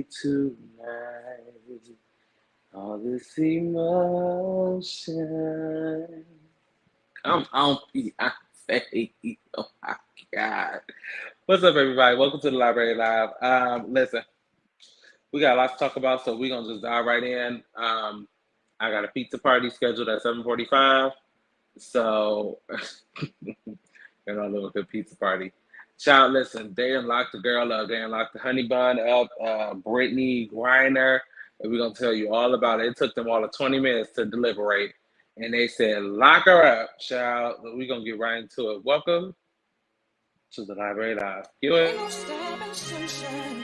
tonight. All this emotion. Come on, Beyonce. Oh my God. What's up, everybody? Welcome to the Library Live. Listen, we got a lot to talk about, so we're gonna just dive right in. I got a pizza party scheduled at 7:45, so a little good pizza party. Child, listen, they unlocked the girl up. They unlocked the honey bun up, Britney, GRINER, and we're gonna tell you all about it. It took them all of 20 minutes to deliberate, and they said, "Lock her up, child." We're gonna get right into it. Welcome to the Library Live. Ain't no stopping sunshine,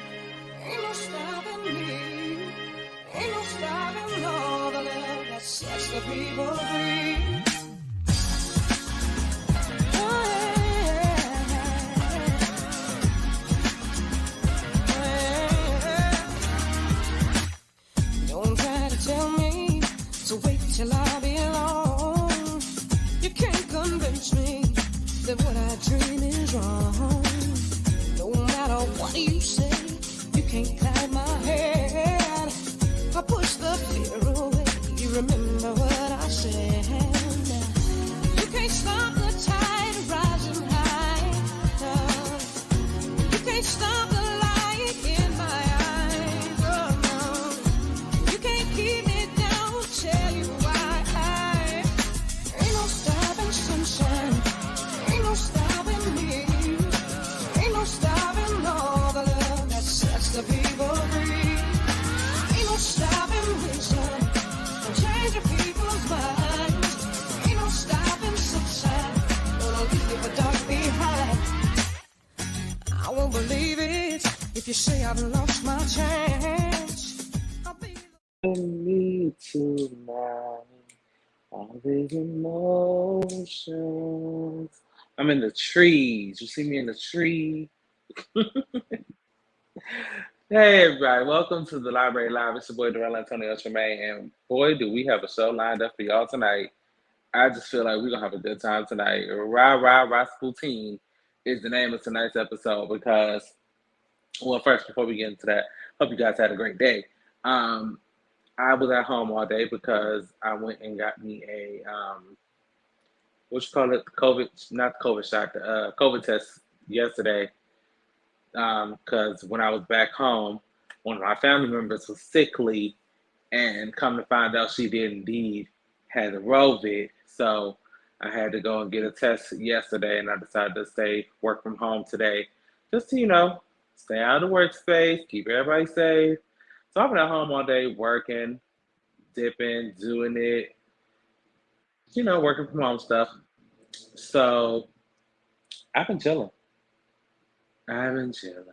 ain't no stopping me, ain't no stopping all the love that sets the people free. Oh, yeah. Don't try to tell me to wait till I belong. You can't convince me that what I dream is wrong. No matter what you say, you can't climb my head. I push the fear away. You remember what I said. You can't stop the tide rising high. No. You can't stop the light in my eyes. Oh, no. You can't keep me down. Tell you why. Ain't no stopping sunshine. Ain't no stopping me. Ain't no stopping all the love that sets the people free. Ain't no stopping wisdom from changing people's minds. Ain't no stopping sunshine. Gonna leave a dark behind. I won't believe it if you say I've lost my chance. I'll be Me tonight. All these emotions. I'm in the trees. You see me in the tree? Hey, everybody. Welcome to the Library Live. It's your boy, Darrell Antonio Tremaine. And boy, do we have a show lined up for y'all tonight. I just feel like we're going to have a good time tonight. RA-RA-RASPUTIN is the name of tonight's episode because, well, first, before we get into that, hope you guys had a great day. I was at home all day because I went and got me a what you call it, COVID, not the COVID shot, the COVID test yesterday. Because when I was back home, one of my family members was sickly, and come to find out she did indeed had the COVID. So I had to go and get a test yesterday, and I decided to stay work from home today, just to stay out of the workspace, keep everybody safe. So I've been at home all day working, dipping, doing it, working from home stuff. So I've been chilling. I've been chilling.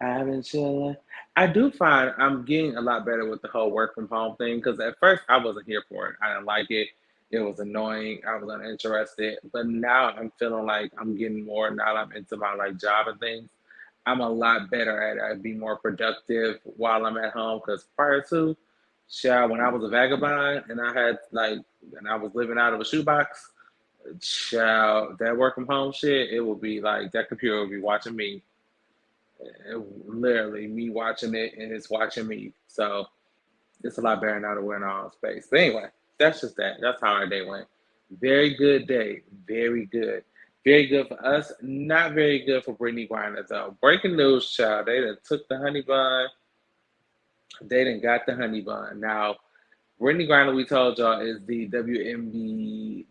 I've been chilling. I do find I'm getting a lot better with the whole work from home thing because at first I wasn't here for it. I didn't like it. It was annoying. I was uninterested. But now I'm feeling like I'm getting more now that I'm into my job and things. I'm a lot better at it. I'd be more productive while I'm at home because prior to, child, when I was a vagabond and and I was living out of a shoebox, child, that work from home shit, it would be like that computer would be watching me. Literally me watching it and it's watching me. So it's a lot better now that we're in our own space. But anyway, that's just that. That's how our day went. Very good day. Very good. Very good for us. Not very good for Britney Griner though. Breaking news, child. They done took the honey bun. They done got the honey bun. Now, Britney Griner, we told y'all, is the WNBW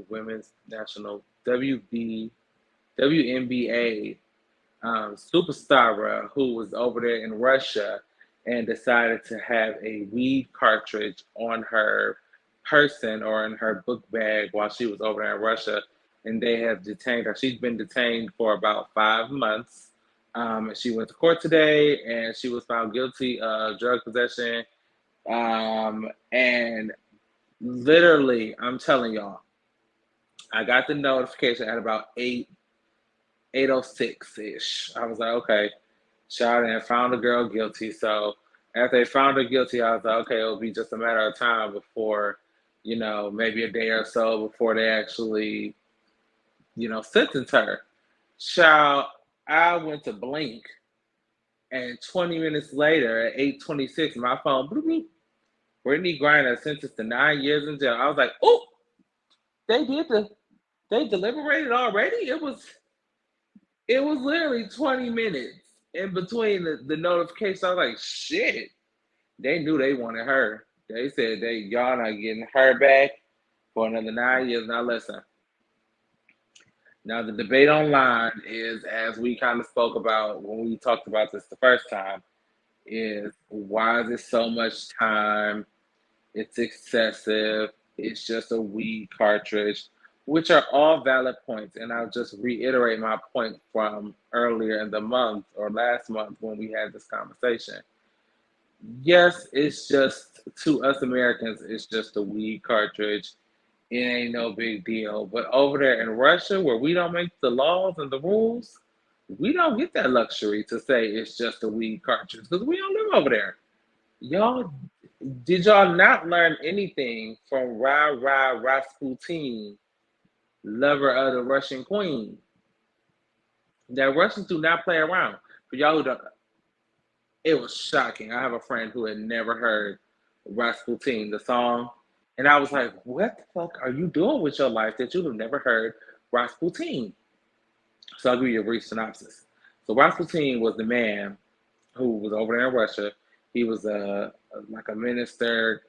Women's National WNBA superstar who was over there in Russia and decided to have a weed cartridge on her person or in her book bag while she was over there in Russia. And they have detained her. She's been detained for about 5 months. She went to court today and she was found guilty of drug possession. And literally, I'm telling y'all, I got the notification at about 8:06-ish. I was like, okay, shot and found the girl guilty. So after they found her guilty, I was like, okay, it'll be just a matter of time before, maybe a day or so before they actually, sentence her. Child, I went to blink And 20 minutes later, at 8:26, my phone, bloop, bloop, Brittney Griner sentenced to 9 years in jail. I was like, oh, they did they deliberated already? It was literally 20 minutes in between the notifications. I was like, shit. They knew they wanted her. They said y'all not getting her back for another 9 years. Now listen. Now the debate online is, as we kind of spoke about when we talked about this the first time, is why is it so much time? It's excessive. It's just a weed cartridge, which are all valid points. And I'll just reiterate my point from earlier in the month or last month when we had this conversation. Yes, it's just, to us Americans, it's just a weed cartridge. It ain't no big deal. But over there in Russia, where we don't make the laws and the rules, we don't get that luxury to say it's just a weed cartridge because we don't live over there. Y'all, did y'all not learn anything from RA-RA-RASPUTIN, lover of the Russian queen? That Russians do not play around. For y'all who don't, it was shocking. I have a friend who had never heard Rasputin, the song, and I was like, "What the fuck are you doing with your life that you have never heard Rasputin?" So I'll give you a brief synopsis. So Rasputin was the man who was over there in Russia. He was like a minister,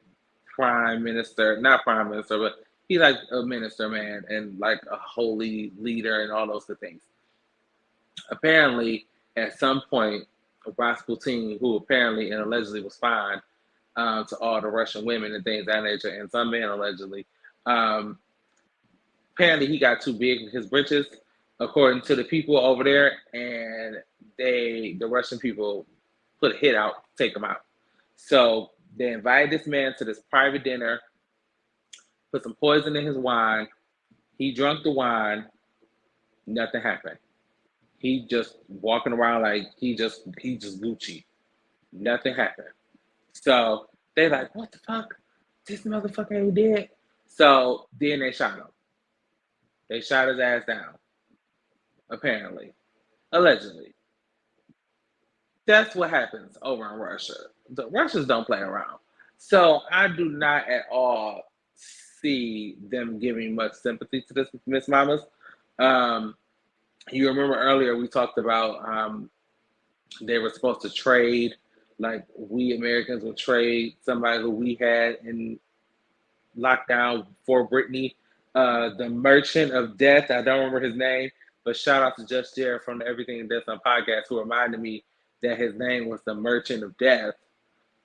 prime minister, not prime minister, but he like a minister man and like a holy leader and all those good things. Apparently, at some point, Rasputin, who apparently and allegedly was fine to all the Russian women and things of that nature, and some men allegedly, um, apparently he got too big in his britches, according to the people over there, and the Russian people, put a hit out, take him out. So they invited this man to this private dinner, put some poison in his wine. He drank the wine. Nothing happened. He just walking around like he just Gucci. Nothing happened. So they like, what the fuck? This motherfucker ain't dead. So then they shot him. They shot his ass down. Apparently, allegedly. That's what happens over in Russia. The Russians don't play around. So I do not at all see them giving much sympathy to this Miss Mamas. Um, you remember earlier we talked about they were supposed to trade, like we Americans would trade somebody who we had in lockdown for Britney, the Merchant of Death. I don't remember his name, but shout out to Just Jared from the Everything and Death on podcast who reminded me that his name was the Merchant of Death.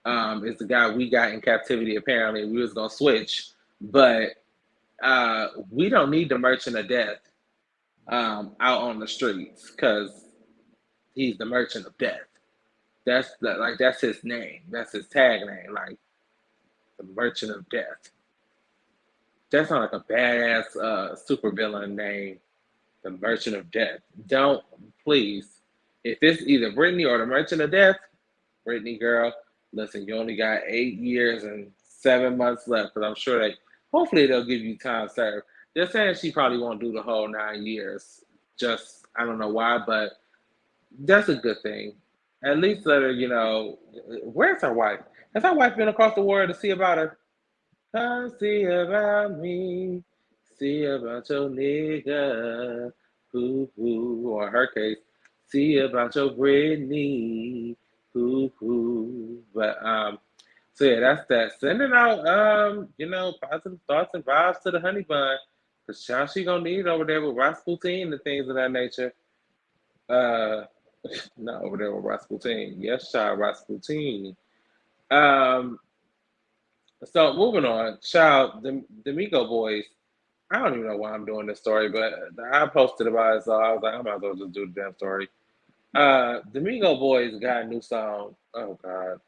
It's the guy we got in captivity. Apparently, we was gonna switch, but we don't need the Merchant of Death out on the streets because he's the Merchant of Death. That's his name. That's his tag name. Like the Merchant of Death. That sounds like a badass supervillain name. The Merchant of Death. Don't, please. If it's either Britney or the Merchant of Death, Britney girl, listen, you only got 8 years and 7 months left, but I'm sure hopefully they'll give you time served. They're saying she probably won't do the whole 9 years. Just, I don't know why, but that's a good thing. At least let her, where's her wife? Has her wife been across the world to see about her? Come see about me, see about your nigga, or in her case, see about your Britney, But so yeah, that's that. Sending out positive thoughts and vibes to the honey bun, cause child she gonna need over there with Rasputin and things of that nature. Uh, not over there with Rasputin. Yes, child, Rasputin. Um, so moving on, child, the Migo boys. I don't even know why I'm doing this story, but I posted about it, so I was like, I might as well just do the damn story. The Migo boys got a new song. Oh God,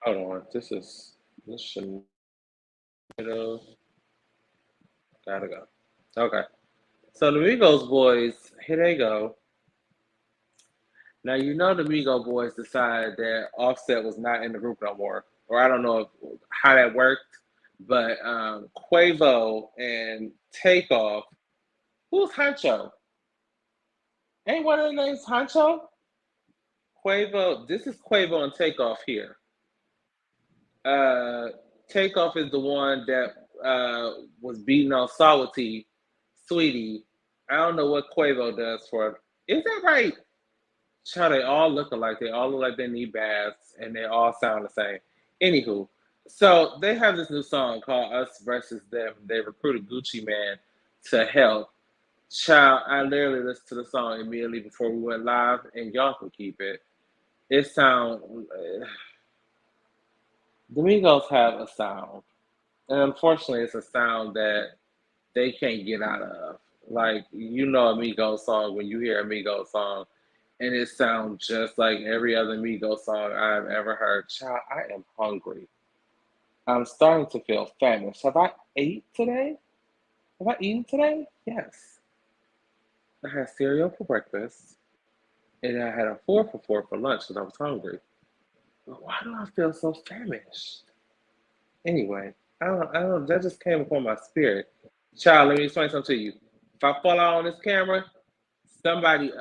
hold on. This should gotta go. Okay, so the Migos boys, here they go. Now you know the Migo boys decided that Offset was not in the group no more, or I don't know how that worked, but Quavo and Takeoff. Who's Hancho? Ain't one of the names Hancho? Quavo. This is Quavo and Takeoff here. Uh, Takeoff is the one that was beating on Salty, Sweetie. I don't know what Quavo does for. Is that right? Child, they all look alike. They all look like they need baths, and they all sound the same. Anywho, so they have this new song called "Us Versus Them." They recruited Gucci Man to help. Child, I literally listened to the song immediately before we went live, and y'all can keep it. It sound. The Migos have a sound, and unfortunately, it's a sound that they can't get out of. Like you know, a Migos song when you hear a Migos song, and it sounds just like every other Migos song I've ever heard. Child, I am hungry. I'm starting to feel famished. Have I ate today? Have I eaten today? Yes. I had cereal for breakfast, and I had a 4 for 4 for lunch because I was hungry. But why do I feel so famished? Anyway, I don't, that just came upon my spirit. Child, let me explain something to you. If I fall out on this camera, somebody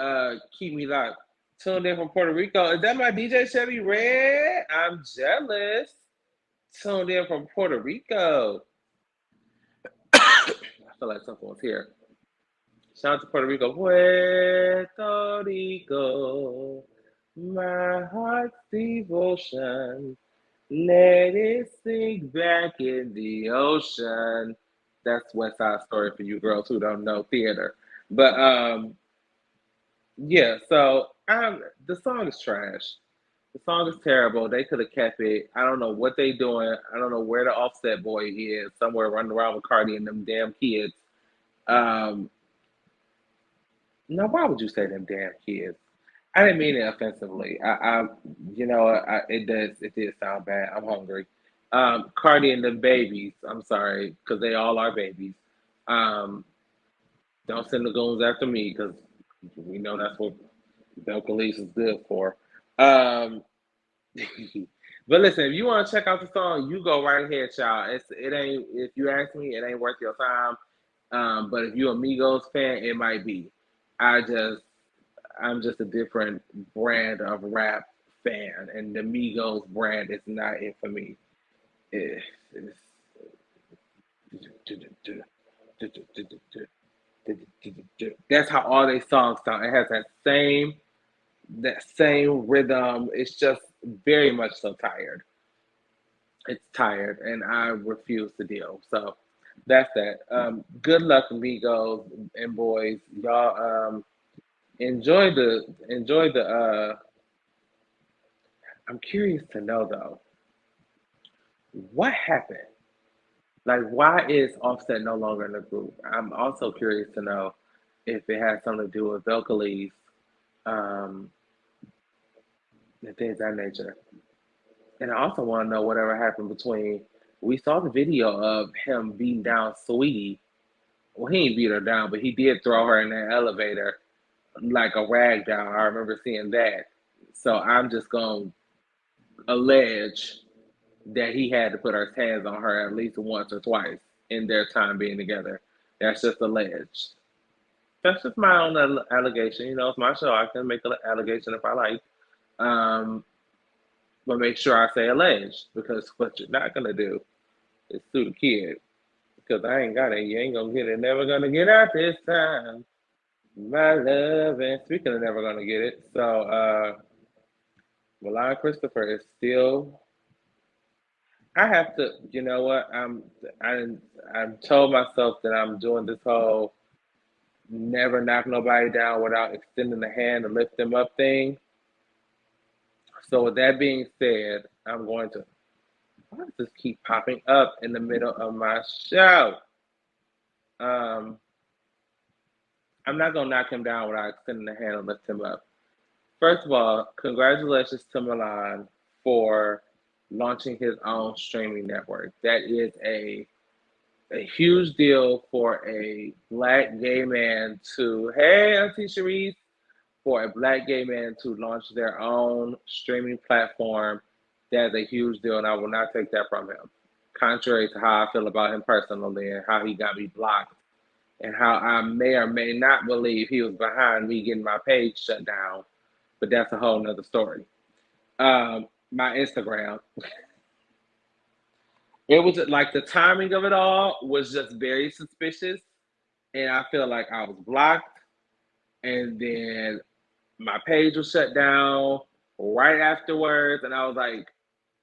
keep me locked. Tuned in from Puerto Rico. Is that my DJ Chevy Red? I'm jealous. Tuned in from Puerto Rico. I feel like something was here. Shout out to Puerto Rico. Puerto Rico, my heart's devotion. Let it sink back in the ocean. That's West Side Story for you girls who don't know theater. But yeah, so the song is trash. The song is terrible. They could have kept it. I don't know what they doing. I don't know where the Offset boy is. Somewhere running around with Cardi and them damn kids. Um, now, why would you say them damn kids? I didn't mean it offensively. It did sound bad. I'm hungry. Cardi and the babies. I'm sorry, because they all are babies. Um, don't send the goons after me, because we know that's what Bel Police is good for. Um, but listen, if you want to check out the song, you go right ahead, y'all. It ain't if you ask me, it ain't worth your time. But if you're a Migos fan, it might be. I just I'm just a different brand of rap fan, and the Migos brand is not it for me. It- it's- that's how all their songs sound. It has that same rhythm. It's just very much so tired. It's tired, and I refuse to deal. So that's that. Good luck, amigos and boys. Y'all enjoy the. I'm curious to know though, what happened? Like, why is Offset no longer in the group? I'm also curious to know if it has something to do with Vocalese, um, and things of that nature. And I also want to know whatever happened between. We saw the video of him beating down Sweetie. Well, he ain't beat her down, but he did throw her in that elevator like a rag doll. I remember seeing that. So I'm just going to allege that he had to put his hands on her at least once or twice in their time being together. That's just alleged. That's just my own allegation. You know, it's my show. I can make an allegation if I like. Um, but make sure I say alleged because what you're not gonna do is sue the kid because I ain't got it. You ain't gonna get it. Never gonna get out this time. My love. And speaking of never gonna get it, so Milan Christopher is still. I have to. You know what? I I've told myself that I'm doing this whole never knock nobody down without extending the hand to lift them up thing. So with that being said, I'm going to. Why does this keep popping up in the middle of my show? Um, I'm not gonna knock him down without extending the hand and lift him up. First of all, congratulations to Milan for launching his own streaming network. That is a huge deal for a black gay man to. Hey, Auntie Sharice, for a black gay man to launch their own streaming platform, that's a huge deal, and I will not take that from him. Contrary to how I feel about him personally and how he got me blocked, and how I may or may not believe he was behind me getting my page shut down. but that's a whole nother story. My Instagram, it was like the timing of it all was just very suspicious, and I feel like I was blocked, and then my page was shut down right afterwards, and I was like,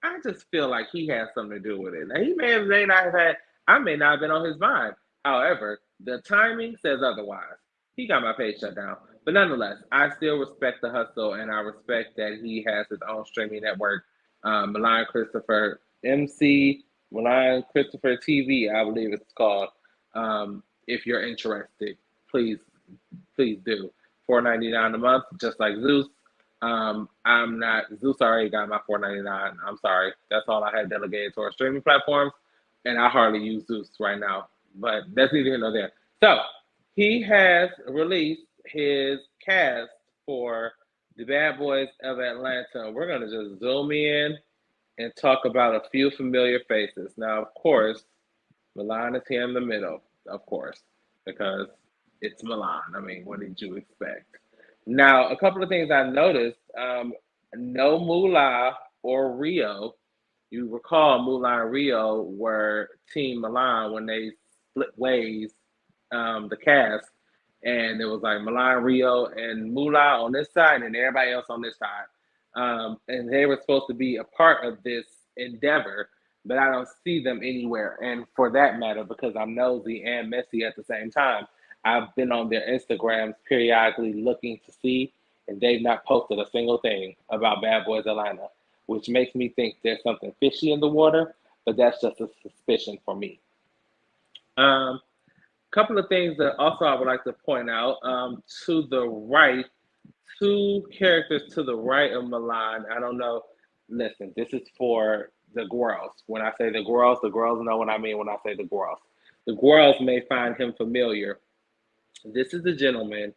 I just feel like he has something to do with it. Now he may not have had, I may not have been on his mind. However, the timing says otherwise. He got my page shut down, but nonetheless, I still respect the hustle, and I respect that he has his own streaming network, Milan Christopher MC, Milan Christopher TV, I believe it's called. If you're interested, please please do. 4.99 a month, just like Zeus. I'm not Zeus already got my 4.99. I'm sorry. That's all I had delegated to our streaming platforms, and I hardly use Zeus right now. But that's neither here nor there. So he has released his cast for the Bad Boys of Atlanta. We're gonna just zoom in and talk about a few familiar faces. Now, of course, Milan is here in the middle, of course, because it's Milan. I mean, what did you expect? Now, a couple of things I noticed, no Moolah or Rio. You recall Moolah and Rio were Team Milan when they split ways, the cast, and it was like Milan, Rio, and Moolah on this side, and everybody else on this side. And they were supposed to be a part of this endeavor, but I don't see them anywhere. And for that matter, because I'm nosy and messy at the same time, I've been on their Instagrams periodically looking to see, and they've not posted a single thing about Bad Boys Atlanta, which makes me think there's something fishy in the water, but that's just a suspicion for me. Um, Couple of things that also I would like to point out. To the right, two characters to the right of Milan. I don't know. Listen, this is for the girls. When I say the girls know what I mean when I say the girls. The girls may find him familiar. This is a gentleman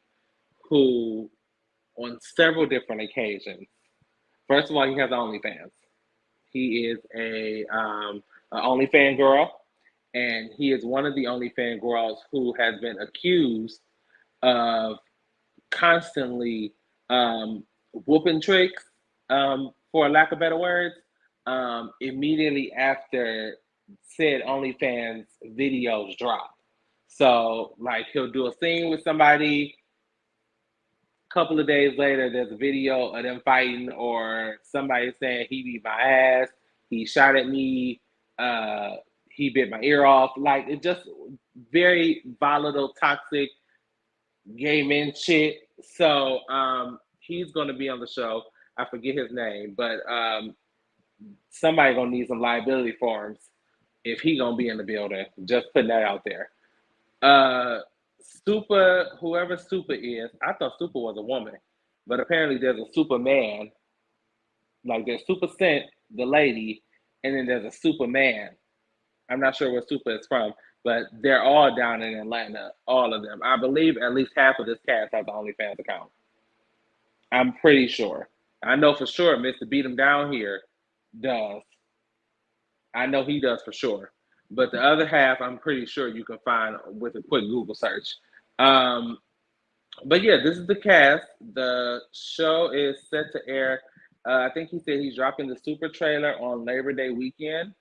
who, on several different occasions, first of all, he has OnlyFans. He is a OnlyFan girl, and he is one of the OnlyFan girls who has been accused of constantly whooping tricks, for lack of better words, immediately after said OnlyFans videos drop. So, like, he'll do a scene with somebody. A couple of days later, there's a video of them fighting, or somebody saying he beat my ass, he shot at me, he bit my ear off. Like, it just very volatile, toxic gay men shit. So he's gonna be on the show. I forget his name, but somebody gonna need some liability forms if he gonna be in the building. Just putting that out there. Uh, Super, whoever Super is, I thought Super was a woman, but apparently there's a Superman. Like there's Super Scent, the lady, and then there's a Superman. I'm not sure where Super is from, but they're all down in Atlanta, all of them. I believe at least half of this cast has an OnlyFans account. I'm pretty sure. I know for sure Mr. Beat 'em Down here does. I know he does for sure. But the other half, I'm pretty sure you can find with a quick Google search. Um, but yeah, this is the cast. The show is set to air. I think he said he's dropping the super trailer on Labor Day weekend,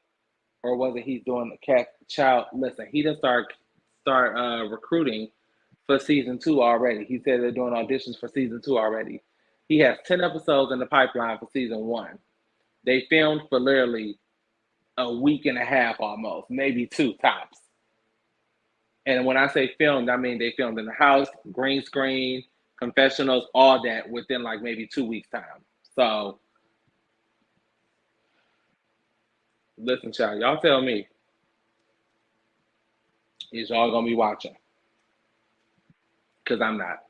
or was it he's doing the cat child? Listen, he didn't start recruiting for season two already. He said they're doing auditions for season two already. He has 10 episodes in the pipeline for season one. They filmed for literally a week and a half almost, maybe two tops. And when I say filmed, I mean they filmed in the house, green screen, confessionals, all that within like maybe 2 weeks time. So listen, child, y'all tell me, is y'all gonna be watching? Because I'm not.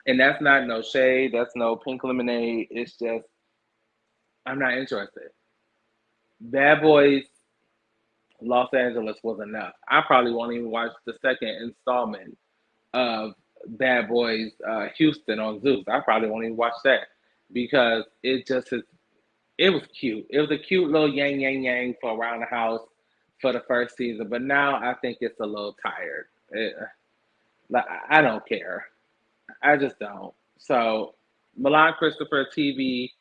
And that's not no shade, that's no pink lemonade. It's just I'm not interested. Bad Boys Los Angeles was enough. I probably won't even watch the second installment of Bad Boys Houston on Zeus. I probably won't even watch that because it was cute. It was a cute little yang yang yang for around the house for the first season, but now I think it's a little tired. Like I don't care. I just don't. So Milan Christopher TV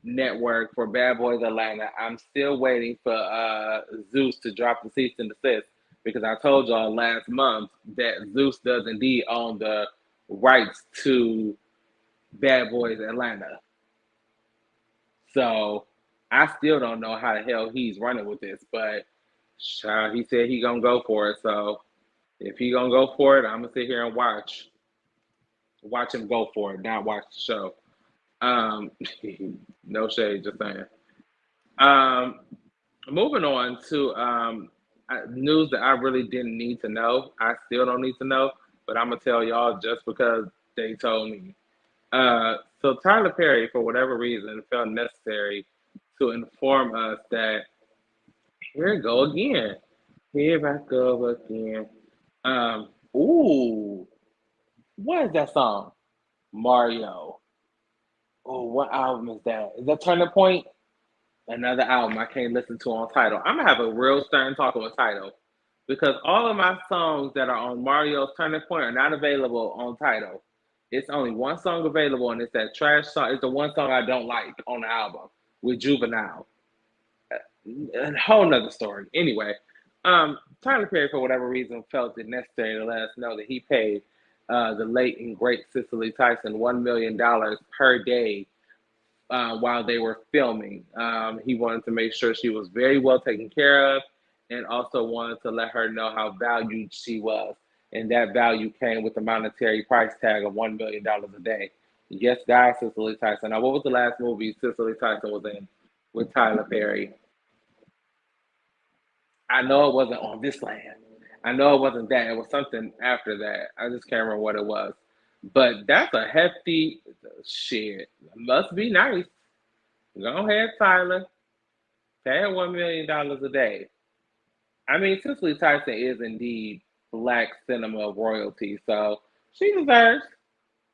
network for Bad Boys Atlanta. I'm still waiting for Zeus to drop the cease and desist because I told y'all last month that Zeus does indeed own the rights to Bad Boys Atlanta. So I still don't know how the hell he's running with this, but he said he gonna go for it. So if he gonna go for it, I'm gonna sit here and watch him go for it, not watch the show. Um, no shade, just saying. Um, moving on to news that I really didn't need to know. I still don't need to know, but I'm gonna tell y'all just because they told me. So Tyler Perry, for whatever reason, felt necessary to inform us that here we go again. Here I go again. Ooh, what is that song? Mario. Oh, what album is that? Is that Turning Point? Another album I can't listen to on title. I'm gonna have a real stern talk with title because all of my songs that are on Mario's Turning Point are not available on title. It's only one song available, and it's that trash song. It's the one song I don't like on the album with Juvenile. A whole nother story. Anyway, Tyler Perry, for whatever reason, felt it necessary to let us know that he paid the late and great Cicely Tyson $1 million per day while they were filming. He wanted to make sure she was very well taken care of and also wanted to let her know how valued she was. And that value came with the monetary price tag of $1 million a day. Yes, guys, Cicely Tyson. Now, what was the last movie Cicely Tyson was in with Tyler Perry? I know it wasn't On This Land. I know it wasn't that. It was something after that. I just can't remember what it was. But that's a hefty shit. Must be nice. Go ahead, Tyler. Pay her $1 million a day. I mean, Cicely Tyson is indeed black cinema royalty, so she deserves.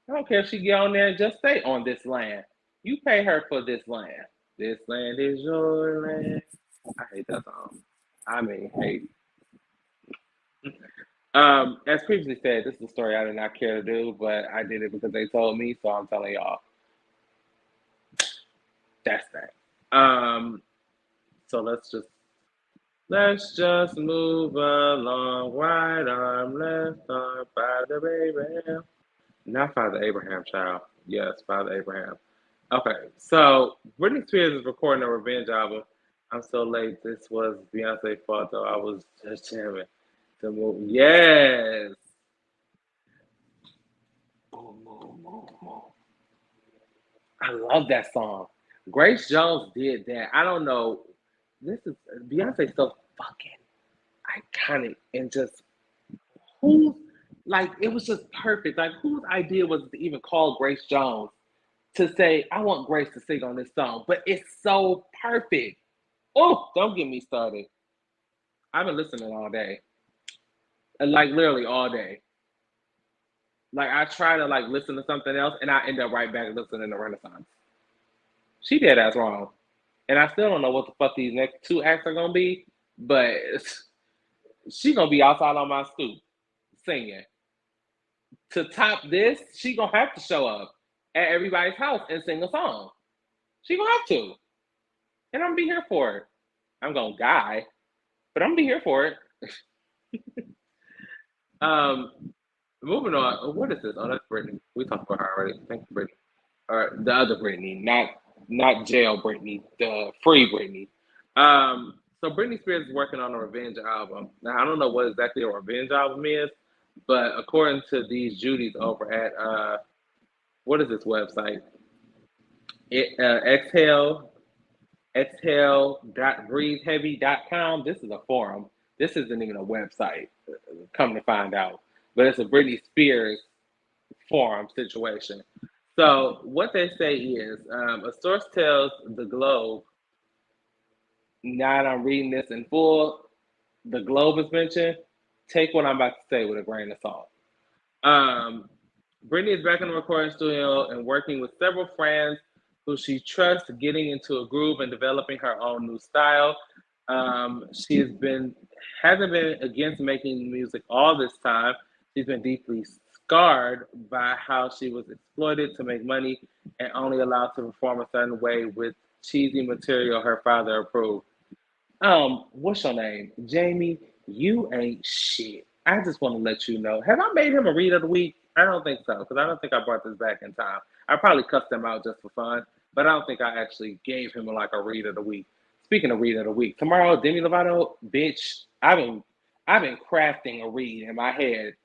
I don't care if she get on there and just stay on this land. You pay her for this land. This land is your land. I hate that song. I mean, hate. As previously said, this is a story I did not care to do, but I did it because they told me, so I'm telling y'all. That's that. So let's just move along. Right arm, left arm, Father Abraham. Not Father Abraham, child. Yes, Father Abraham. Okay, so Britney Spears is recording a revenge album. I'm so late. This was Beyonce's fault, though. I was just jamming to move. Yes. Boom, boom, boom, boom. I love that song. Grace Jones did that. I don't know. This is Beyonce's so fucking iconic and just who like it was just perfect. Like whose idea was it to even call Grace Jones to say, I want Grace to sing on this song, but it's so perfect. Oh, don't get me started. I've been listening all day. Like literally all day. Like I try to like listen to something else and I end up right back listening to Renaissance. She did that's wrong. And I still don't know what the fuck these next two acts are gonna be, but she gonna be outside on my stoop singing. To top this, she gonna have to show up at everybody's house and sing a song. She gonna have to. And I'm gonna be here for it. I'm gonna die, but I'm gonna be here for it. Um, moving on. What is this? Oh, that's Britney. We talked about her already. Thank you, Britney. Or the other Britney, not jail Britney, the free Britney. So Britney Spears is working on a revenge album. Now I don't know what exactly a revenge album is, but according to these Judies over at what is this website? Exhale exhale.breatheheavy.com. This is a forum. This isn't even a website, come to find out. But it's a Britney Spears forum situation. So what they say is a source tells the Globe, now that I'm reading this in full, the Globe is mentioned. Take what I'm about to say with a grain of salt. Um, Britney is back in the recording studio and working with several friends who she trusts, getting into a groove and developing her own new style. She hasn't been against making music all this time. She's been deeply scarred by how she was exploited to make money and only allowed to perform a certain way with cheesy material her father approved. What's your name? Jamie, you ain't shit. I just want to let you know. Have I made him a read of the week? I don't think so, because I don't think I brought this back in time. I probably cussed him out just for fun, but I don't think I actually gave him like a read of the week. Speaking of read of the week, tomorrow, Demi Lovato, bitch, I've been crafting a read in my head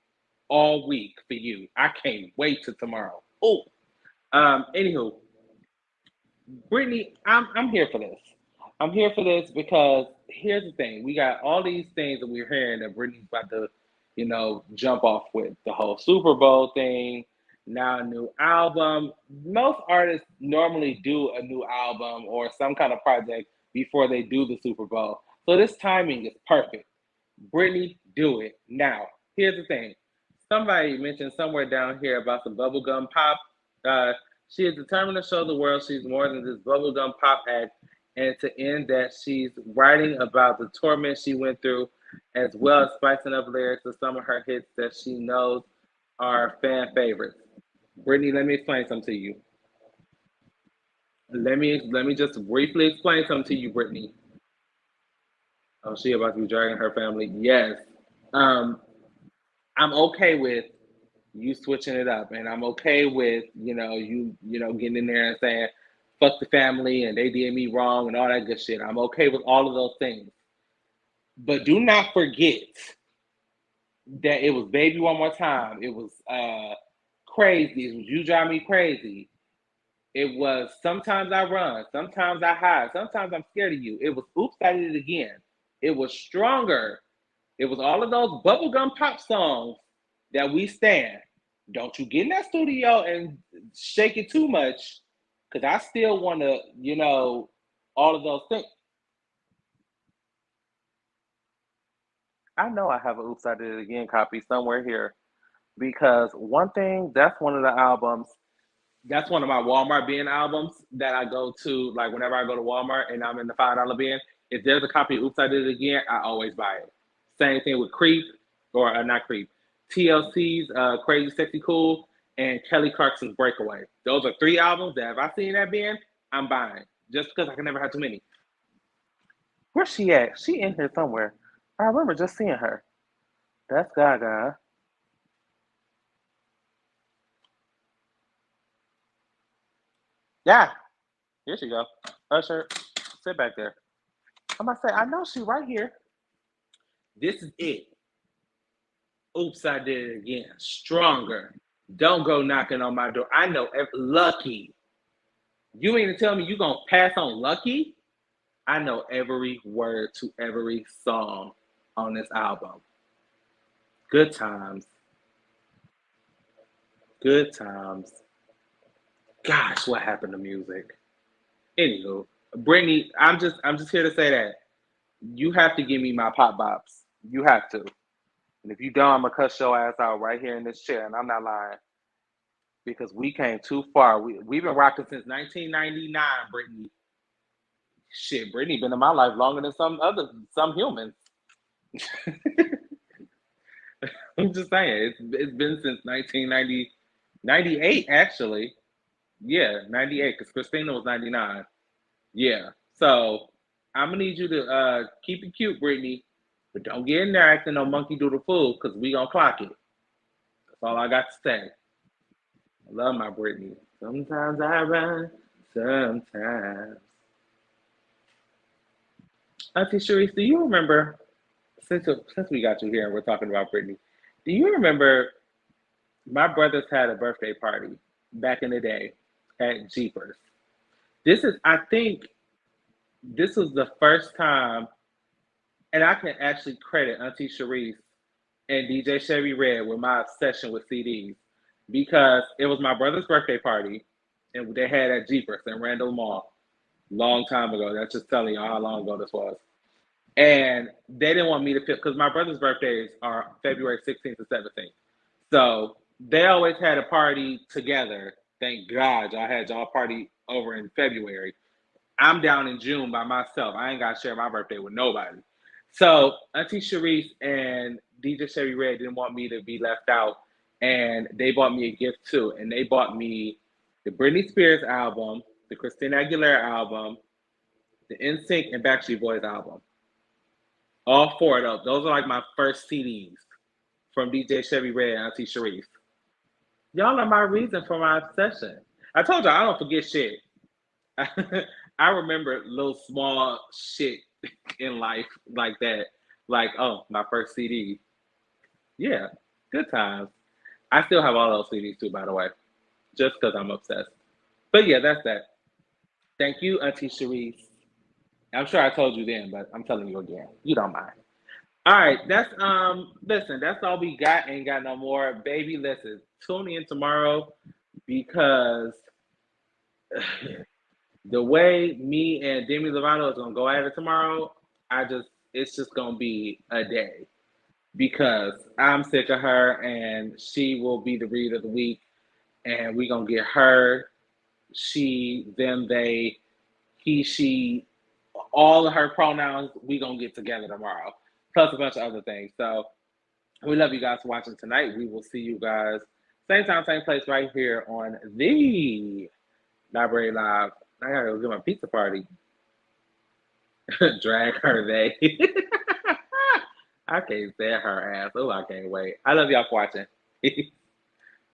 all week for you. I can't wait till tomorrow. Oh, anywho, Brittany, I'm here for this. I'm here for this because here's the thing: we got all these things that we're hearing that Brittany's about to, jump off with the whole Super Bowl thing. Now a new album. Most artists normally do a new album or some kind of project before they do the Super Bowl. So this timing is perfect. Brittany, do it now. Here's the thing. Somebody mentioned somewhere down here about some bubblegum pop. Uh, she is determined to show the world she's more than this bubblegum pop act, and to end that, she's writing about the torment she went through, as well as spicing up lyrics of some of her hits that she knows are fan favorites. Brittany, let me explain something to you. Let me just briefly explain something to you, Brittany. Oh, she about to be dragging her family. Yes. Um, I'm okay with you switching it up, and I'm okay with you getting in there and saying fuck the family and they did me wrong and all that good shit. I'm okay with all of those things, but do not forget that it was Baby One More Time. It was Crazy. It was You Drive Me Crazy. It was Sometimes I Run, Sometimes I Hide, Sometimes I'm Scared of You. It was Oops, I Did It Again. It was Stronger. It was all of those bubblegum pop songs that we stand. Don't you get in that studio and shake it too much, because I still want to, all of those things. I know I have a Oops, I Did It Again copy somewhere here, because one thing, that's one of the albums, that's one of my Walmart bin albums that I go to, like whenever I go to Walmart and I'm in the $5 bin. If there's a copy of Oops, I Did It Again, I always buy it. Same thing with Creep, or not Creep, TLC's Crazy Sexy Cool, and Kelly Clarkson's Breakaway. Those are three albums that if I see in that bin, I'm buying. Just because I can never have too many. Where's she at? She in here somewhere. I remember just seeing her. That's Gaga. Yeah, here she go. Usher, sit back there. I'm gonna say, I know she right here. This is it. Oops, I did it again. Stronger. Don't go knocking on my door. I know. Lucky. You mean to tell me you gonna pass on Lucky? I know every word to every song on this album. Good times. Good times. Gosh, what happened to music? Anywho, Brittany, I'm just here to say that you have to give me my pop bops. You have to. And if you don't, I'm gonna cuss your ass out right here in this chair, and I'm not lying, because we came too far. We've been rocking since 1999, Brittany. Shit, Brittany been in my life longer than some humans. I'm just saying, it's been since 1990, 98 actually. Yeah, 98, because Christina was 99. Yeah. So I'm gonna need you to keep it cute, Brittany, but don't get in there acting no monkey doodle fool, because we gonna clock it. That's all I got to say. I love my Brittany. Sometimes I run, sometimes. Auntie Sharice, do you remember, since we got you here and we're talking about Brittany, do you remember my brothers had a birthday party back in the day at Jeepers? I think this was the first time, and I can actually credit Auntie Sharice and DJ Chevy Red with my obsession with CDs, because it was my brother's birthday party, and they had at Jeepers in Randall Mall long time ago. That's just telling you how long ago this was. And they didn't want me to pick, because my brother's birthdays are February 16th and 17th. So they always had a party together. Thank God y'all had y'all party over in February. I'm down in June by myself. I ain't got to share my birthday with nobody. So Auntie Sharice and DJ Chevy Red didn't want me to be left out. and they bought me a gift too. And they bought me the Britney Spears album, the Christina Aguilera album, the NSYNC and Backstreet Boys album. All four of those. Those are like my first CDs from DJ Chevy Red and Auntie Sharif. Y'all are my reason for my obsession. I told y'all I don't forget shit. I remember little small shit in life like that. Like, oh, my first CD. Yeah, good times. I still have all those CDs too, by the way, just because I'm obsessed. But yeah, that's that. Thank you, Auntie Sharif. I'm sure I told you then, but I'm telling you again. You don't mind. All right, that's listen, that's all we got. Ain't got no more. Baby, listen, tune in tomorrow because the way me and Demi Lovato is gonna go at it tomorrow, it's just gonna be a day because I'm sick of her and she will be the read of the week and we gonna get her, she, them, they, he, she, all of her pronouns, we gonna get together tomorrow. Plus a bunch of other things. So we love you guys for watching tonight. We will see you guys same time, same place right here on the Library Live. I gotta go get my pizza party. Drag her they. I can't stand her ass. Oh, I can't wait. I love y'all for watching.